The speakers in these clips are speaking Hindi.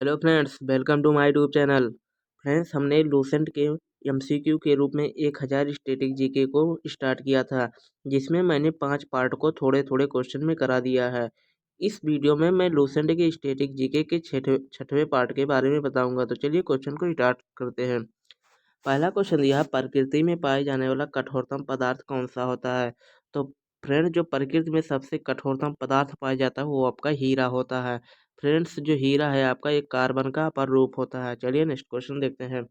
Hello friends, welcome to my YouTube channel. Friends, हमने लूसेंट के एमसीक्यू के रूप में 1000 स्टैटिक जीके को स्टार्ट किया था, जिसमें मैंने 5 पार्ट को थोड़े थोड़े क्वेश्चन में करा दिया है। इस वीडियो में मैं लूसेंट के स्टैटिक जीके के छठवें पार्ट के बारे में बताऊंगा। तो चलिए क्वेश्चन को स्टार्ट करते हैं। पहला क्वेश्चन दिया, प्रकृति में पाए जाने वाला कठोरतम पदार्थ कौन सा होता है। तो फ्रेंड, जो प्रकृति में सबसे कठोरतम पदार्थ पाया जाता है वो आपका हीरा होता है। फ्रेंड्स, जो हीरा है आपका एक कार्बन का अपर रूप होता है। चलिए नेक्स्ट क्वेश्चन देखते हैं।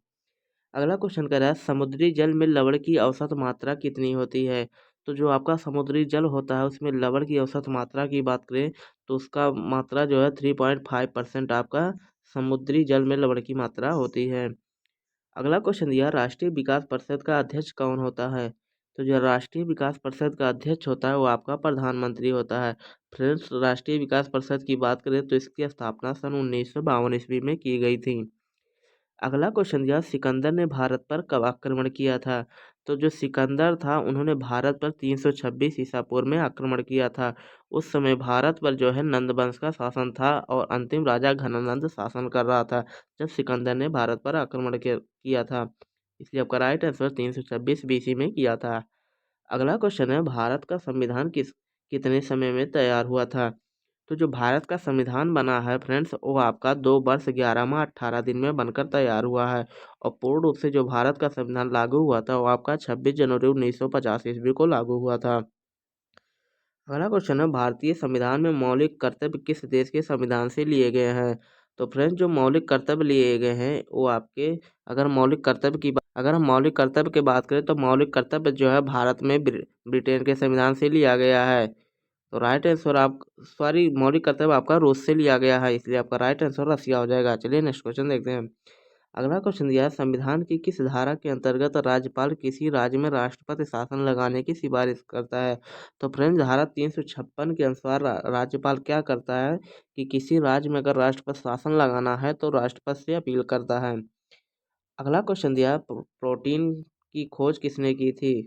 अगला क्वेश्चन कह रहा है, समुद्री जल में लवण की औसत मात्रा कितनी होती है। तो जो आपका समुद्री जल होता है उसमें लवण की औसत मात्रा की बात करें तो उसका मात्रा जो है 3.5% आपका समुद्री जल में लवण की मात्रा होती है। अगला क्वेश्चन दिया, राष्ट्रीय विकास परिषद का अध्यक्ष कौन होता है। तो जो राष्ट्रीय विकास परिषद का अध्यक्ष होता है वो आपका प्रधानमंत्री होता है। फ्रेंड्स, राष्ट्रीय विकास परिषद की बात करें तो इसकी स्थापना सन 1952 ईस्वी में की गई थी। अगला क्वेश्चन दिया, सिकंदर ने भारत पर कब आक्रमण किया था। तो जो सिकंदर था उन्होंने भारत पर 326 ईसा पूर्व में आक्रमण किया था। उस समय भारत पर जो है नंद वंश का शासन था और अंतिम राजा घनानंद शासन कर रहा था जब सिकंदर ने भारत पर आक्रमण किया था। इसलिए आपका राइट आंसर 326 बीसी में किया था। अगला क्वेश्चन है, भारत का संविधान कितने समय में तैयार हुआ था। तो जो भारत का संविधान बना है फ्रेंड्स वो आपका 2 वर्ष 11 माह 18 दिन में बनकर तैयार हुआ है। और पूर्ण रूप से जो भारत का संविधान लागू हुआ था वो आपका 26 जनवरी 1950 ईस्वी को लागू हुआ था। अगला क्वेश्चन है, भारतीय संविधान में मौलिक कर्तव्य किस देश के संविधान से लिए गए हैं। तो फ्रेंड्स, जो मौलिक कर्तव्य लिए गए हैं वो आपके, अगर हम मौलिक कर्तव्य की बात करें तो मौलिक कर्तव्य जो है भारत में ब्रिटेन के संविधान से लिया गया है। तो राइट आंसर आप सॉरी मौलिक कर्तव्य आपका रूस से लिया गया है, इसलिए आपका राइट आंसर रसिया हो जाएगा। चलिए नेक्स्ट क्वेश्चन देखते हैं। अगला क्वेश्चन दिया है, संविधान की किस धारा के अंतर्गत राज्यपाल किसी राज्य में राष्ट्रपति शासन लगाने की सिफारिश करता है। तो फ्रेंड्स, धारा 356 के अनुसार राज्यपाल क्या करता है कि किसी राज्य में अगर राष्ट्रपति शासन लगाना है तो राष्ट्रपति से अपील करता है। अगला क्वेश्चन दिया है, प्रोटीन की खोज किसने की थी।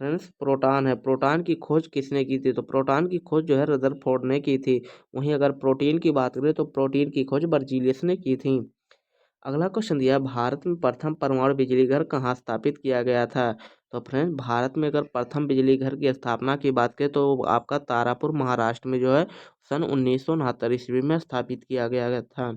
फ्रेंड्स, प्रोटॉन है, प्रोटॉन की खोज किसने की थी। तो प्रोटॉन की खोज जो है रदरफोर्ड ने की थी। वहीं अगर प्रोटीन की बात करें तो प्रोटीन की खोज बर्जीलियस ने की थी। अगला क्वेश्चन दिया, भारत में प्रथम परमाणु बिजली घर कहाँ स्थापित किया गया था। तो फ्रेंड्स, भारत में अगर प्रथम बिजली घर की स्थापना की बात करें तो आपका तारापुर महाराष्ट्र में जो है सन 1969 ईस्वी में स्थापित किया गया था।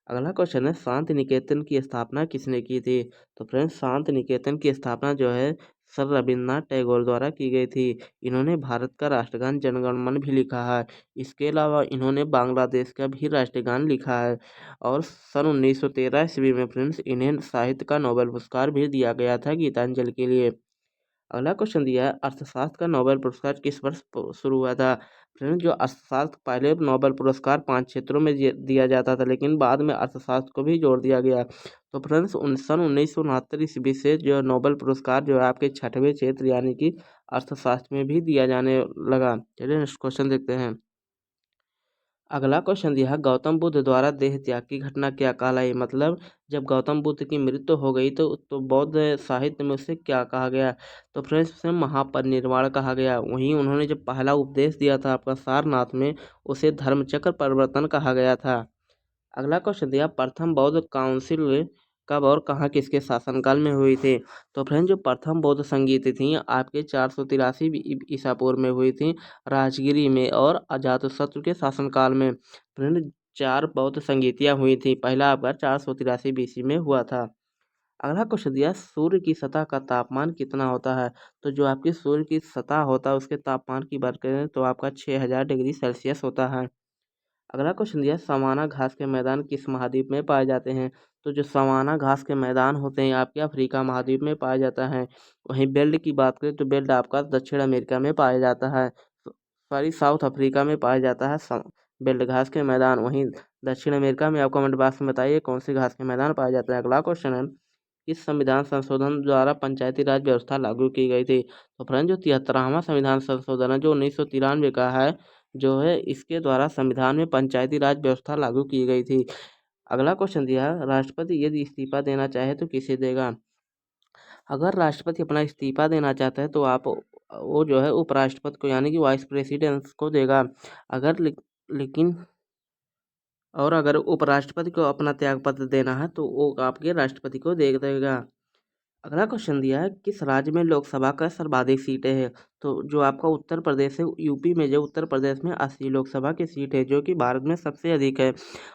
अगला क्वेश्चन है, शांति निकेतन की स्थापना किसने की थी। तो फ्रेंड्स, शांति निकेतन की स्थापना जो है सर रविन्द्रनाथ टैगोर द्वारा की गई थी। इन्होंने भारत का राष्ट्रगान जनगण मन भी लिखा है। इसके अलावा इन्होंने बांग्लादेश का भी राष्ट्रगान लिखा है। और सन 1913 ईस्वी में फ्रेंड्स इन्हें साहित्य का नोबेल पुरस्कार भी दिया गया था गीतांजलि के लिए। अगला क्वेश्चन दिया है, अर्थशास्त्र का नोबेल पुरस्कार किस वर्ष शुरू हुआ था। फ्रेंड्स, जो अर्थशास्त्र पहले नोबेल पुरस्कार 5 क्षेत्रों में दिया जाता था लेकिन बाद में अर्थशास्त्र को भी जोड़ दिया गया। तो फ्रेंड्स, सन 1969 ईस्वी से जो नोबेल पुरस्कार जो है आपके छठवें क्षेत्र यानी कि अर्थशास्त्र में भी दिया जाने लगा। चलिए नेक्स्ट क्वेश्चन देखते हैं। अगला क्वेश्चन दिया है, गौतम बुद्ध द्वारा देह त्याग की घटना क्या कहलाई। मतलब जब गौतम बुद्ध की मृत्यु हो गई तो बौद्ध साहित्य में उसे क्या कहा गया। तो फ्रेंड्स, उसे महापरिनिर्वाण कहा गया। वहीं उन्होंने जब पहला उपदेश दिया था आपका सारनाथ में उसे धर्मचक्र परिवर्तन कहा गया था। अगला क्वेश्चन दिया, प्रथम बौद्ध काउंसिल कब और कहाँ किसके शासनकाल में हुई थी। तो फ्रेंड, जो प्रथम बौद्ध संगीत थी आपके 483 ईसा पूर्व में हुई थी राजगिरी में और अजातशत्रु के शासनकाल में। फ्रेंड, 4 बौद्ध संगीतियाँ हुई थी। पहला आपका 483 बीसी में हुआ था। अगला क्वेश्चन दिया, सूर्य की सतह का तापमान कितना होता है। तो जो आपकी सूर्य की सतह होता है उसके तापमान की बात करें तो आपका 6000 डिग्री सेल्सियस होता है। अगला क्वेश्चन दिया, सवाना घास के मैदान किस महाद्वीप में पाए जाते हैं। तो जो सवाना घास के मैदान होते हैं आपके अफ्रीका महाद्वीप में पाया जाता है। वहीं बेल्ट की बात करें तो बेल्ट आपका दक्षिण अमेरिका में पाया जाता है, सॉरी साउथ अफ्रीका में पाया जाता है बेल्ट घास के मैदान। वहीं दक्षिण अमेरिका में आप कमेंट बॉक्स में बताइए कौन से घास के मैदान पाए जाते हैं। अगला क्वेश्चन है, इस संविधान संशोधन द्वारा पंचायती राज व्यवस्था लागू की गई थी। तो फ्रेंड, जो 73वां संविधान संशोधन है जो 1993 का है जो है इसके द्वारा संविधान में पंचायती राज व्यवस्था लागू की गई थी। अगला क्वेश्चन दिया, राष्ट्रपति यदि इस्तीफा देना चाहे तो किसे देगा। अगर राष्ट्रपति अपना इस्तीफा देना चाहता है तो आप वो जो है उपराष्ट्रपति को यानी कि वाइस प्रेसिडेंट को देगा। अगर लेकिन और अगर उपराष्ट्रपति को अपना त्यागपत्र देना है तो वो आपके राष्ट्रपति को दे देगा। अगला क्वेश्चन दिया है, किस राज्य में लोकसभा का सर्वाधिक सीटें हैं? तो जो आपका उत्तर प्रदेश है, यूपी में जो उत्तर प्रदेश में 80 लोकसभा की सीट है, जो कि भारत में सबसे अधिक है।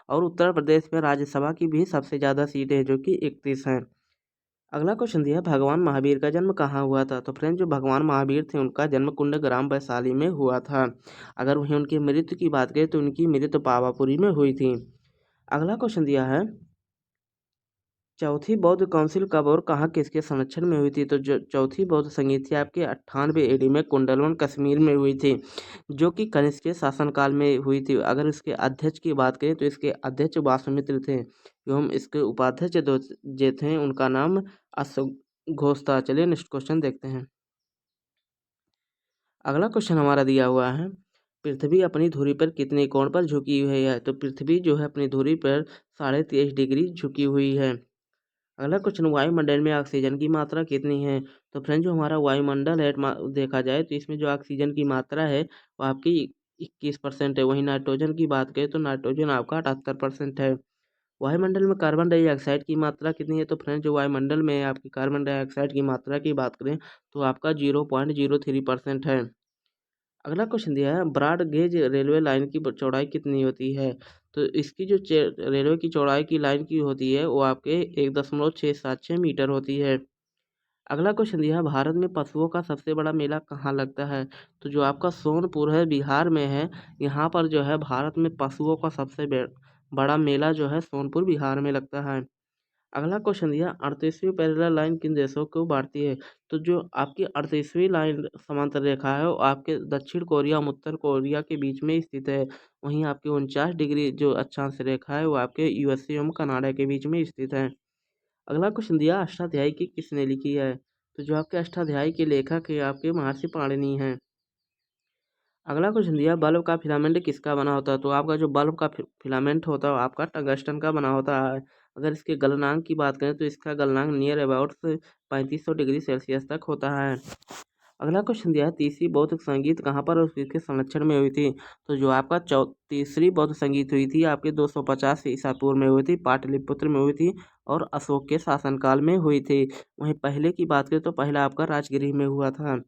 और उत्तर प्रदेश में राज्यसभा की भी सबसे ज़्यादा सीटें हैं, जो कि 31 हैं। अगला क्वेश्चन दिया है, भगवान महावीर का जन्म कहाँ हुआ था? तो फ्रेंड, जो भगवान महावीर थे उनका जन्म कुंड ग्राम वैशाली में हुआ था। अगर वहीं उनकी मृत्यु की बात करें तो उनकी मृत्यु पावापुरी में हुई थी। अगला क्वेश्चन दिया है, चौथी बौद्ध काउंसिल कब और कहाँ किसके संरक्षण में हुई थी? तो जो चौथी बौद्ध संगीत थी आपके 98 एडी में कुंडलवन कश्मीर में हुई थी, जो कि कनिष्क के शासनकाल में हुई थी। अगर इसके अध्यक्ष की बात करें तो इसके अध्यक्ष वासुमित्र थे एवं इसके उपाध्यक्ष जो थे उनका नाम अशोक घोष था। चलिए नेक्स्ट क्वेश्चन देखते हैं। अगला क्वेश्चन हमारा दिया हुआ है, पृथ्वी अपनी धुरी पर कितने कोण पर झुकी हुई है? तो पृथ्वी जो है अपनी धुरी पर 23.5 डिग्री झुकी हुई है। अगला क्वेश्चन, वायुमंडल में ऑक्सीजन की मात्रा कितनी है? तो फ्रेंड, जो हमारा वायुमंडल है देखा जाए तो इसमें जो ऑक्सीजन की मात्रा है वो आपकी 21% है। वहीं नाइट्रोजन की बात करें तो नाइट्रोजन आपका 78% है। वायुमंडल में कार्बन डाइऑक्साइड की मात्रा कितनी है? तो फ्रेंड, जो वायुमंडल में आपकी कार्बन डाइऑक्साइड की मात्रा की बात करें तो आपका 0.03% है। अगला क्वेश्चन दिया है, ब्रॉड गेज रेलवे लाइन की चौड़ाई कितनी होती है? तो इसकी जो रेलवे की चौड़ाई की लाइन की होती है वो आपके 1.676 मीटर होती है। अगला क्वेश्चन दिया है, भारत में पशुओं का सबसे बड़ा मेला कहाँ लगता है? तो जो आपका सोनपुर है बिहार में है, यहाँ पर जो है भारत में पशुओं का सबसे बड़ा मेला जो है सोनपुर बिहार में लगता है। अगला क्वेश्चन दिया, 38वीं पैरेलल लाइन किन देशों को बांटती है? तो जो आपकी 38वीं लाइन समांतर रेखा है वो आपके दक्षिण कोरिया और उत्तर कोरिया के बीच में स्थित है। वहीं आपकी 49 डिग्री जो अक्षांश रेखा है वो आपके यूएसए एवं कनाडा के बीच में स्थित है। अगला क्वेश्चन दिया, अष्टाध्यायी की किसने लिखी है? तो जो आपके अष्टाध्यायी के लेखक है आपके महर्षि पाणिनि हैं। अगला क्वेश्चन दिया, बल्ब का फिलामेंट किसका बना होता है? तो आपका जो बल्ब का फिलामेंट होता है आपका टंगस्टन का बना होता है। अगर इसके गलनांक की बात करें तो इसका गलनांक नियर अबाउट 3500 डिग्री सेल्सियस तक होता है। अगला क्वेश्चन दिया है, तीसरी बौद्ध संगीत कहाँ पर और किसके संरक्षण में हुई थी? तो जो आपका तीसरी बौद्ध संगीत हुई थी आपके 250 ईसा पूर्व में हुई थी, पाटलिपुत्र में हुई थी और अशोक के शासनकाल में हुई थी। वहीं पहले की बात करें तो पहला आपका राजगिरी में हुआ था।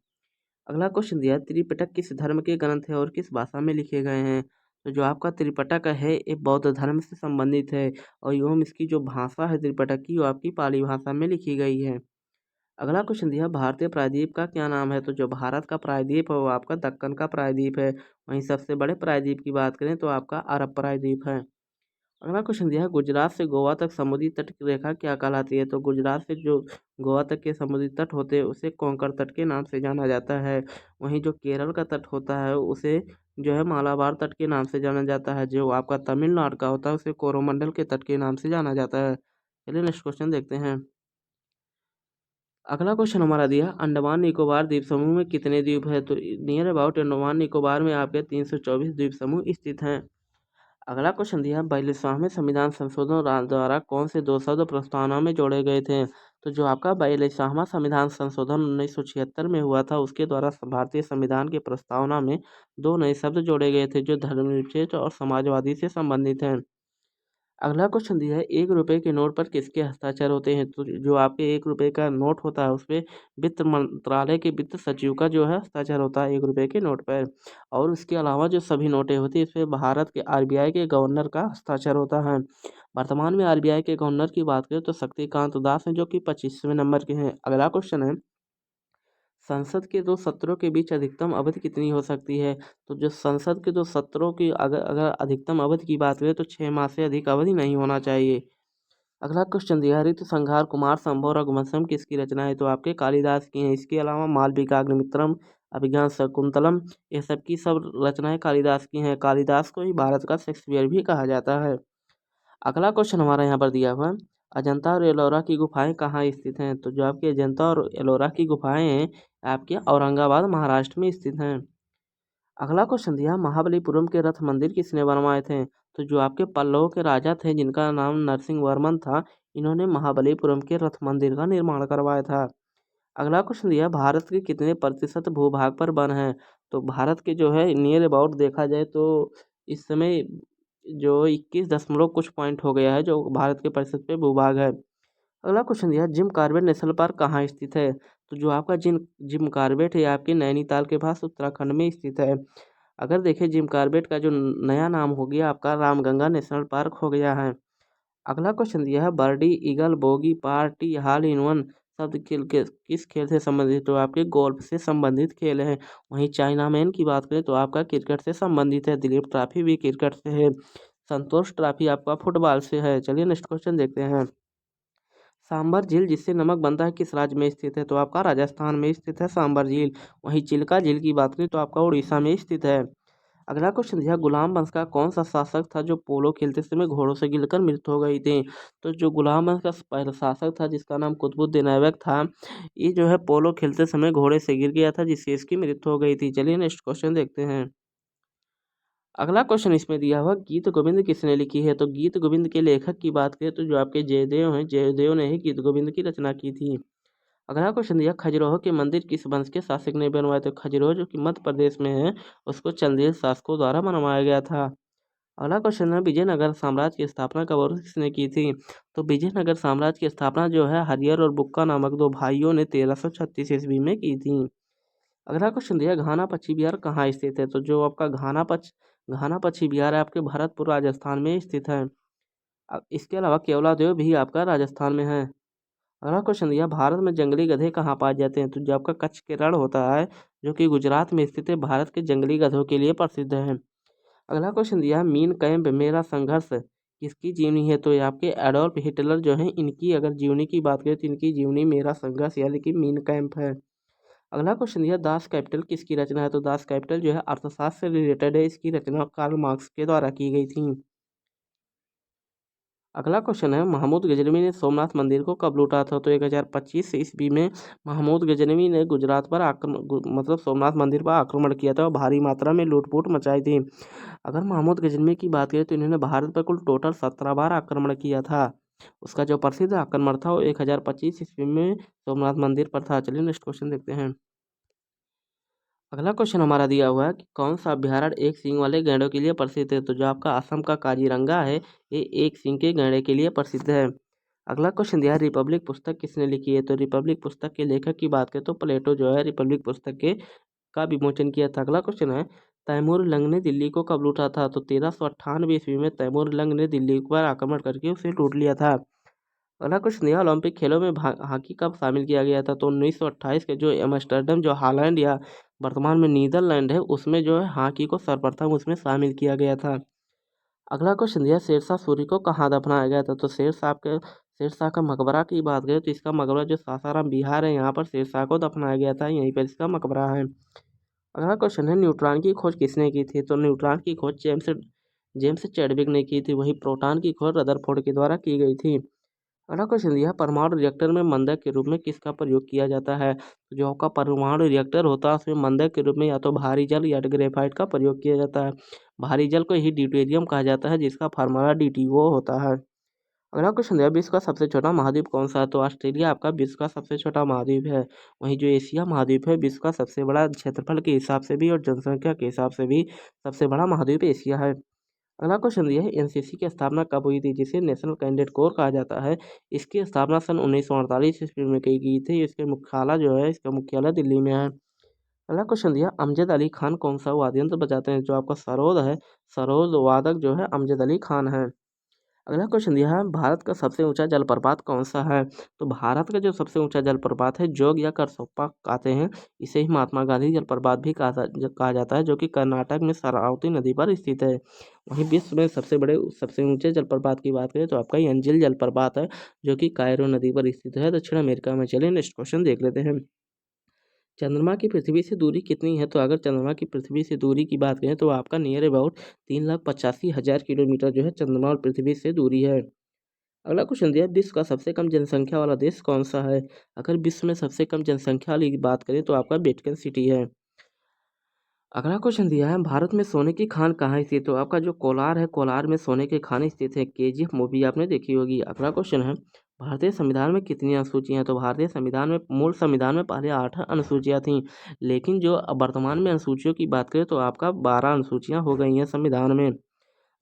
अगला क्वेश्चन दिया है, त्रिपिटक किस धर्म के ग्रंथ है और किस भाषा में लिखे गए हैं? तो जो आपका त्रिपिटक है ये बौद्ध धर्म से संबंधित है और एवं इसकी जो भाषा है त्रिपिटक की वो आपकी पाली भाषा में लिखी गई है। अगला क्वेश्चन दिया, भारतीय प्रायद्वीप का क्या नाम है? तो जो भारत का प्रायद्वीप है वो आपका दक्कन का प्रायद्वीप है। वहीं सबसे बड़े प्रायद्वीप की बात करें तो आपका अरब प्रायद्वीप है। अगला क्वेश्चन दिया है, गुजरात से गोवा तक समुद्री तट की रेखा क्या कहलाती है? तो गुजरात से जो गोवा तक के समुद्री तट होते हैं उसे कोंकण तट के नाम से जाना जाता है। वहीं जो केरल का तट होता है उसे जो है मालाबार तट के नाम से जाना जाता है। जो आपका तमिलनाडु का होता है उसे कोरोमंडल के तट के नाम से जाना जाता है। चलिए नेक्स्ट क्वेश्चन देखते हैं। अगला क्वेश्चन हमारा दिया, अंडमान निकोबार द्वीप समूह में कितने द्वीप है? तो नियर अबाउट अंडमान निकोबार में आपके 324 द्वीप समूह स्थित हैं। अगला क्वेश्चन दिया, 42वें संविधान संशोधन द्वारा कौन से दो शब्द प्रस्तावना में जोड़े गए थे? तो जो आपका 42वां संविधान संशोधन 1976 में हुआ था उसके द्वारा भारतीय संविधान के प्रस्तावना में दो नए शब्द जोड़े गए थे जो धर्मनिरपेक्ष और समाजवादी से संबंधित हैं। अगला क्वेश्चन दिया है, 1 रुपये के नोट पर किसके हस्ताक्षर होते हैं? तो जो आपके 1 रुपये का नोट होता है उस पर वित्त मंत्रालय के वित्त सचिव का जो है हस्ताक्षर होता है 1 रुपये के नोट पर। और उसके अलावा जो सभी नोटें होती है इस पर भारत के आरबीआई के गवर्नर का हस्ताक्षर होता है। वर्तमान में आरबीआई के गवर्नर की बात करें तो शक्तिकांत दास हैं जो कि 25वें नंबर के हैं। अगला क्वेश्चन है, संसद के दो सत्रों के बीच अधिकतम अवधि कितनी हो सकती है? तो जो संसद के दो सत्रों की अगर अगर अधिकतम अवधि की बात करें तो 6 माह से अधिक अवधि नहीं होना चाहिए। अगला क्वेश्चन दिया, ऋतु संहार, कुमार संभव, रघुवंशम किसकी रचना है? तो आपके कालिदास की हैं। इसके अलावा मालविका, अग्निमित्रम, अभिज्ञान शाकुंतलम ये सब की सब रचनाएं कालिदास की हैं। कालिदास को ही भारत का शेक्सपियर भी कहा जाता है। अगला क्वेश्चन हमारा यहाँ पर दिया हुआ है, अजंता और एलोरा की गुफाएं कहाँ स्थित हैं? तो जो आपकी अजंता और एलोरा की गुफाएं हैं आपके औरंगाबाद महाराष्ट्र में स्थित हैं। अगला क्वेश्चन दिया, महाबलीपुरम के रथ मंदिर किसने बनवाए थे? तो जो आपके पल्लवों के राजा थे जिनका नाम नरसिंह वर्मन था, इन्होंने महाबलीपुरम के रथ मंदिर का निर्माण करवाया था। अगला क्वेश्चन दिया, भारत के कितने प्रतिशत भूभाग पर वन है? तो भारत के जो है नियर अबाउट देखा जाए तो इस समय जो 21 दशमलव कुछ पॉइंट हो गया है, जो भारत के परिषद पे भूभाग है। अगला क्वेश्चन दिया, जिम कॉर्बेट नेशनल पार्क कहाँ स्थित है? तो जो आपका जिम जिम कॉर्बेट है, ये आपके नैनीताल के पास उत्तराखंड में स्थित है। अगर देखिए जिम कॉर्बेट का जो नया नाम हो गया आपका रामगंगा नेशनल पार्क हो गया है। अगला क्वेश्चन दिया है, birdie eagle bogey party hole in one शब्द किस खेल से संबंधित? तो आपके गोल्फ से संबंधित खेल है। वहीं चाइना मैन की बात करें तो आपका क्रिकेट से संबंधित है। दिलीप ट्रॉफी भी क्रिकेट से है। संतोष ट्रॉफी आपका फुटबॉल से है। चलिए नेक्स्ट क्वेश्चन देखते हैं। सांबर झील जिससे नमक बनता है किस राज्य में स्थित है? तो आपका राजस्थान में स्थित है सांबर झील। वहीं चिल्का झील की बात करें तो आपका उड़ीसा में स्थित है। अगला क्वेश्चन दिया, गुलाम वंश का कौन सा शासक था जो पोलो खेलते समय घोड़ों से गिरकर मृत्यु हो गई थी? तो जो गुलाम वंश का पहला शासक था जिसका नाम कुतुबुद्दीन ऐबक था, ये जो है पोलो खेलते समय घोड़े से गिर गया था जिससे इसकी मृत्यु हो गई थी। चलिए नेक्स्ट क्वेश्चन देखते हैं। अगला क्वेश्चन इसमें दिया हुआ, गीत गोविंद किसने लिखी है? तो गीत गोविंद के लेखक की बात करें तो जो आपके जयदेव हैं, जयदेव ने ही गीत गोविंद की रचना की थी। अगला क्वेश्चन दिया, खजुराहो के मंदिर किस वंश के शासक ने बनवाए? तो खजुराहो जो कि मध्य प्रदेश में है, उसको चंदेल शासकों द्वारा बनवाया गया था। अगला क्वेश्चन है, विजयनगर साम्राज्य की स्थापना कब और किसने की थी? तो विजयनगर साम्राज्य की स्थापना जो है हरियर और बुक्का नामक दो भाइयों ने 1336 ईस्वी में की थी। अगला क्वेश्चन दिया, घाना पक्षी विहार कहाँ स्थित है? तो जो आपका घाना पक्षी विहार है आपके भरतपुर राजस्थान में स्थित है। इसके अलावा केवलादेव भी आपका राजस्थान में है। अगला क्वेश्चन दिया, भारत में जंगली गधे कहाँ पाए जाते हैं? तो जो आपका कच्छ के रण होता है जो कि गुजरात में स्थित है, भारत के जंगली गधों के लिए प्रसिद्ध है। अगला क्वेश्चन दिया है, मीन कैंप मेरा संघर्ष किसकी जीवनी है? तो ये आपके एडोल्फ हिटलर जो है, इनकी अगर जीवनी की बात करें तो इनकी जीवनी मेरा संघर्ष यानी कि मीन कैंप है। अगला क्वेश्चन दिया, दास कैपिटल किसकी रचना है? तो दास कैपिटल जो है अर्थशास्त्र से रिलेटेड है। इसकी रचना कार्ल मार्क्स के द्वारा की गई थी। अगला क्वेश्चन है, महमूद गजनवी ने सोमनाथ मंदिर को कब लूटा था? तो 1025 ईस्वी में महमूद गजनवी ने गुजरात पर मतलब सोमनाथ मंदिर पर आक्रमण किया था और भारी मात्रा में लूटपूट मचाई थी। अगर महमूद गजनवी की बात करें तो इन्होंने भारत पर कुल टोटल 17 बार आक्रमण किया था। उसका जो प्रसिद्ध आक्रमण था वो 1025 ईस्वी में सोमनाथ मंदिर पर था। चलिए नेक्स्ट क्वेश्चन देखते हैं। अगला क्वेश्चन हमारा दिया हुआ है कि कौन सा अभ्यारण्य एक सींग वाले गैंडों के लिए प्रसिद्ध है? तो जो आपका असम का काजीरंगा है, ये एक सींग के गैंडे के लिए प्रसिद्ध है। अगला क्वेश्चन दिया है, रिपब्लिक पुस्तक किसने लिखी है? तो रिपब्लिक पुस्तक के लेखक की बात करें तो प्लेटो जो है रिपब्लिक पुस्तक के का विमोचन किया था। अगला क्वेश्चन है, तैमूर लंग ने दिल्ली को कब लूटा था? तो 1398 ईस्वी में तैमूर लंग ने दिल्ली पर आक्रमण करके उसे लूट लिया था। अगला क्वेश्चन दिया, ओलंपिक खेलों में हॉकी कब शामिल किया गया था? तो 1928 के जो एम्स्टर्डम जो हालैंड या वर्तमान में नीदरलैंड है, उसमें जो है हॉकी को सर्वप्रथम उसमें शामिल किया गया था। अगला क्वेश्चन दिया, शेरशाह सूरी को कहाँ दफनाया गया था? तो शेरशाह का मकबरा की बात करें तो इसका मकबरा जो सासाराम बिहार है, यहाँ पर शेरशाह को दफनाया गया था, यहीं पर इसका मकबरा है। अगला क्वेश्चन है, न्यूट्रॉन की खोज किसने की थी? तो न्यूट्रॉन की खोज जेम्स चैडविक ने की थी। वहीं प्रोटॉन की खोज रदरफोर्ड के द्वारा की गई थी। अगला क्वेश्चन दिया, परमाणु रिएक्टर में मंदक के रूप में किसका प्रयोग किया जाता है? तो जो आपका परमाणु रिएक्टर होता है उसमें मंदक के रूप में या तो भारी जल या ग्रेफाइट का प्रयोग किया जाता है। भारी जल को ही ड्यूटेरियम कहा जाता है जिसका फार्मूला DTO होता है। अगला क्वेश्चन दिया, विश्व का सबसे छोटा महाद्वीप कौन सा है? तो ऑस्ट्रेलिया आपका विश्व का सबसे छोटा महाद्वीप है। वहीं जो एशिया महाद्वीप है, विश्व का सबसे बड़ा क्षेत्रफल के हिसाब से भी और जनसंख्या के हिसाब से भी सबसे बड़ा महाद्वीप एशिया है। अगला क्वेश्चन दिया है, एनसीसी की स्थापना कब हुई थी? जिसे नेशनल कैडेट कोर कहा जाता है। इसकी स्थापना सन 1948 ईस्वी में की गई थी। इसके मुख्यालय जो है इसका मुख्यालय दिल्ली में है। अगला क्वेश्चन दिया, अमजद अली खान कौन सा वाद्य यंत्र बजाते हैं? जो आपका सरोद है, सरोद वादक जो है अमजद अली खान है। अगला क्वेश्चन दिया है, भारत का सबसे ऊंचा जलप्रपात कौन सा है? तो भारत का जो सबसे ऊंचा जलप्रपात है जोग या करसोप्पा कहते हैं। इसे ही महात्मा गांधी जलप्रपात भी कहा जाता है, जो कि कर्नाटक में शरावती नदी पर स्थित है। वहीं विश्व में सबसे ऊंचे जलप्रपात की बात करें तो आपका यंजिल जलप्रपात है, जो कि कायरो नदी पर स्थित है दक्षिण अमेरिका में। चलिए नेक्स्ट क्वेश्चन देख लेते हैं। चंद्रमा की पृथ्वी से दूरी कितनी है? तो अगर चंद्रमा की पृथ्वी से दूरी की बात करें तो आपका नियर अबाउट 3,85,000 किलोमीटर जो है चंद्रमा और पृथ्वी से दूरी है। अगला क्वेश्चन दिया, विश्व का सबसे कम जनसंख्या वाला देश कौन सा है? अगर विश्व में सबसे कम जनसंख्या वाली बात करें तो आपका वेटिकन सिटी है। अगला क्वेश्चन दिया है, भारत में सोने की खान कहाँ स्थित है? तो आपका जो कोलार है, कोलार में सोने की खान स्थित है। KGF मूवी आपने देखी होगी। अगला क्वेश्चन है, भारतीय संविधान में कितनी अनुसूचियां हैं? तो भारतीय संविधान में मूल संविधान में पहले 8 अनुसूचियां थीं, लेकिन जो अब वर्तमान में अनुसूचियों की बात करें तो आपका 12 अनुसूचियां हो गई हैं संविधान में।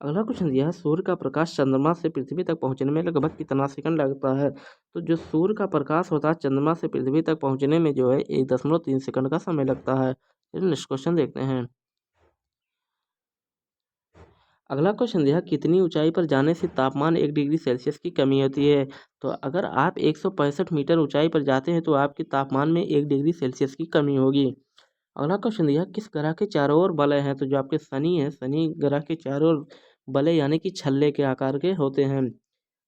अगला क्वेश्चन दिया है, सूर्य का प्रकाश चंद्रमा से पृथ्वी तक पहुंचने में लगभग कितना सेकंड लगता है। तो जो सूर्य का प्रकाश होता है चंद्रमा से पृथ्वी तक पहुंचने में जो है 1.3 सेकंड का समय लगता है। चलिए नेक्स्ट क्वेश्चन देखते हैं। अगला क्वेश्चन दिया है, कितनी ऊंचाई पर जाने से तापमान 1 डिग्री सेल्सियस की कमी होती है। तो अगर आप 165 मीटर ऊंचाई पर जाते हैं तो आपके तापमान में 1 डिग्री सेल्सियस की कमी होगी। अगला क्वेश्चन दिया, किस ग्रह के चारों ओर वलय हैं। तो जो आपके शनि है, शनि ग्रह के चारों ओर वलय यानी कि छल्ले के आकार के होते हैं।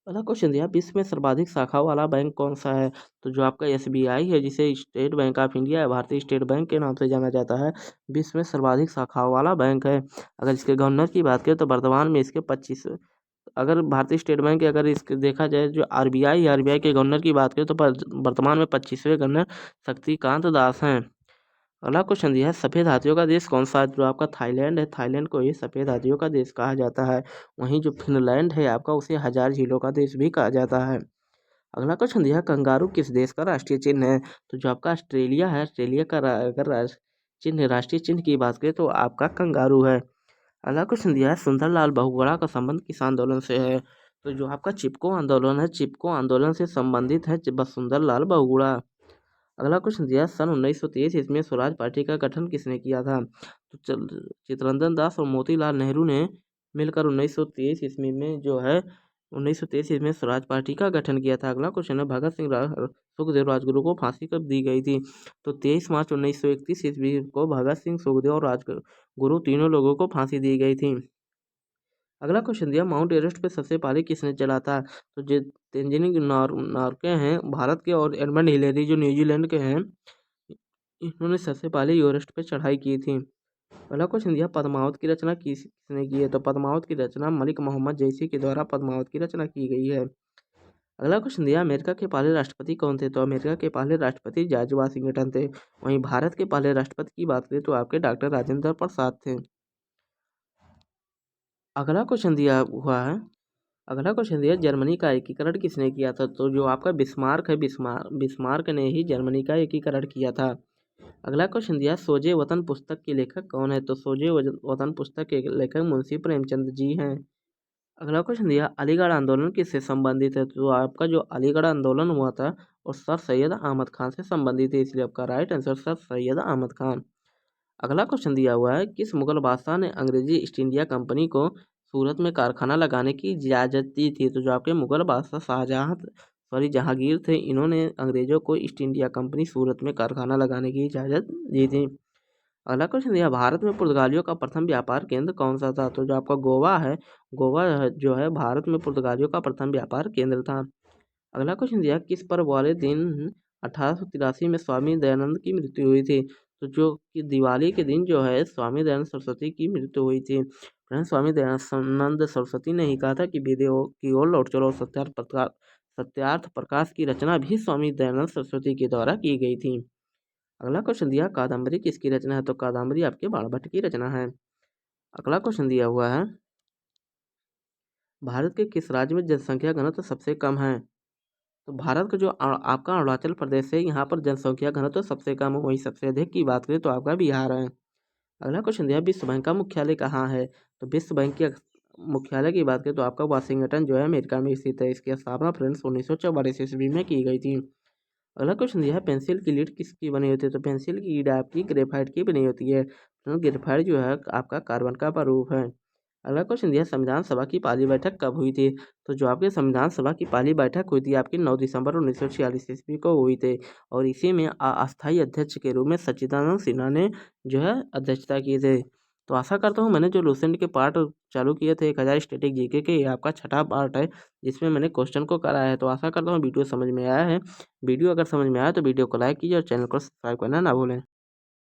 अगला क्वेश्चन दिया, विश्व में सर्वाधिक शाखाओं वाला बैंक कौन सा है। तो जो आपका एसबीआई है, जिसे स्टेट बैंक ऑफ इंडिया या भारतीय स्टेट बैंक के नाम से जाना जाता है, विश्व में सर्वाधिक शाखाओं वाला बैंक है। अगर इसके गवर्नर की बात करें तो वर्तमान में इसके 25, अगर भारतीय स्टेट बैंक के अगर इसके देखा जाए जो आरबीआई के गवर्नर की बात करें तो वर्तमान में 25वें गवर्नर शक्तिकांत दास हैं। अगला क्वेश्चन दिया है, सफ़ेद हाथियों का देश कौन सा है। जो आपका थाईलैंड है, थाईलैंड को ही सफ़ेद हाथियों का देश कहा जाता है। वहीं जो फिनलैंड है आपका, उसे हजार झीलों का देश भी कहा जाता है। अगला क्वेश्चन दिया है, कंगारू किस देश का राष्ट्रीय चिन्ह है। तो जो आपका ऑस्ट्रेलिया है, ऑस्ट्रेलिया का अगर राष्ट्रीय चिन्ह की बात करें तो आपका कंगारू है। अगला क्वेश्चन दिया है, सुंदरलाल बहुगुणा का संबंध किस आंदोलन से है। तो जो आपका चिपको आंदोलन है, चिपको आंदोलन से संबंधित है सुंदरलाल बहुगुणा। अगला क्वेश्चन दिया, सन 1923 ईस्वी में स्वराज पार्टी का गठन किसने किया था। तो चित्तरंजन दास और मोतीलाल नेहरू ने मिलकर 1923 ईस्वी में जो है 1923 ईस्वी में स्वराज पार्टी का गठन किया था। अगला क्वेश्चन है, भगत सिंह सुखदेव राजगुरु को फांसी कब दी गई थी। तो 23 मार्च 1931 ईस्वी को भगत सिंह, सुखदेव और राजगुरु तीनों लोगों को फांसी दी गई थी। अगला क्वेश्चन दिया, माउंट एवरेस्ट पे सबसे पहले किसने चढ़ा था। तो जो तेंजिंग नॉर्गे हैं भारत के और एडमंड हिलेरी जो न्यूजीलैंड के हैं, इन्होंने सबसे पहले एवरेस्ट पे चढ़ाई की थी। अगला क्वेश्चन दिया, पद्मावत की रचना किसने की है। तो पद्मावत की रचना मलिक मोहम्मद जैसी के द्वारा पद्मावत की रचना की गई है। अगला क्वेश्चन दिया, अमेरिका के पहले राष्ट्रपति कौन थे। तो अमेरिका के पहले राष्ट्रपति जॉर्ज वाशिंगटन थे। वहीं भारत के पहले राष्ट्रपति की बात करें तो आपके डॉक्टर राजेंद्र प्रसाद थे। अगला क्वेश्चन दिया हुआ है, अगला क्वेश्चन दिया, जर्मनी का एकीकरण किसने किया था। तो जो आपका बिस्मार्क है, बिस्मार्क ने ही जर्मनी का एकीकरण किया था। अगला क्वेश्चन दिया, सोजे वतन पुस्तक के लेखक कौन है। तो सोजे वतन पुस्तक के लेखक मुंशी प्रेमचंद जी हैं। अगला क्वेश्चन दिया, अलीगढ़ आंदोलन किससे संबंधित है। तो आपका जो अलीगढ़ आंदोलन हुआ था और सर सैयद अहमद खान से संबंधित है, इसलिए आपका right answer sir Syed Ahmad Khan. अगला क्वेश्चन दिया हुआ है, किस मुगल बादशाह ने अंग्रेजी ईस्ट इंडिया कंपनी को सूरत में कारखाना लगाने की इजाज़त दी थी। तो जो आपके मुगल बादशाह जहांगीर थे, इन्होंने अंग्रेजों को ईस्ट इंडिया कंपनी सूरत में कारखाना लगाने की इजाज़त दी थी। अगला क्वेश्चन दिया, भारत में पुर्तगालियों का प्रथम व्यापार केंद्र कौन सा था। तो जो आपका गोवा है, जो है भारत में पुर्तगालियों का प्रथम व्यापार केंद्र था। अगला क्वेश्चन दिया, किस पर्व वाले दिन 1883 में स्वामी दयानंद की मृत्यु हुई थी। तो जो कि दिवाली के दिन जो है स्वामी दयानंद सरस्वती की मृत्यु हुई थी। फ्रेंड्स, स्वामी दयानंद सरस्वती ने ही कहा था कि विदेहों की ओर लौट चलो। सत्यार्थ प्रकाश की रचना भी स्वामी दयानंद सरस्वती के द्वारा की गई थी। अगला क्वेश्चन दिया, कादम्बरी किसकी रचना है। तो कादम्बरी आपके बाणभट्ट की रचना है। अगला क्वेश्चन दिया हुआ है, भारत के किस राज्य में जनसंख्या घनत्व सबसे कम है। तो भारत का जो आपका अरुणाचल प्रदेश है, यहाँ पर जनसंख्या घनत्व सबसे कम है। वहीं सबसे अधिक की बात करें तो आपका बिहार है। अगला क्वेश्चन दिया, विश्व बैंक का मुख्यालय कहाँ है। तो विश्व बैंक के मुख्यालय की बात करें तो आपका वाशिंगटन जो है अमेरिका में स्थित है। इसकी स्थापना फ्रेंड्स 1944 ईस्वी में की गई थी। अगला क्वेश्चन दिया है, पेंसिल की लीड किसकी बनी होती है। तो पेंसिल की लीड आपकी ग्रेफाइट की बनी होती है। तो ग्रेफाइट जो है आपका कार्बन का प्रारूप है। अगला क्वेश्चन दिया, संविधान सभा की पहली बैठक कब हुई थी। तो जो आपके संविधान सभा की पहली बैठक हुई थी आपकी 9 दिसंबर 1946 ईस्वी को हुई थी। और इसी में अस्थायी अध्यक्ष के रूप में सच्चिदानंद सिन्हा ने जो है अध्यक्षता की थी। तो आशा करता हूँ मैंने जो लूसेंट के पार्ट चालू किए थे 1000 स्टैटिक जीके के, ये आपका छठा पार्ट है जिसमें मैंने क्वेश्चन को कराया है। तो आशा करता हूँ वीडियो समझ में आया है। वीडियो अगर समझ में आया तो वीडियो को लाइक कीजिए और चैनल को सब्सक्राइब करना ना भूलें।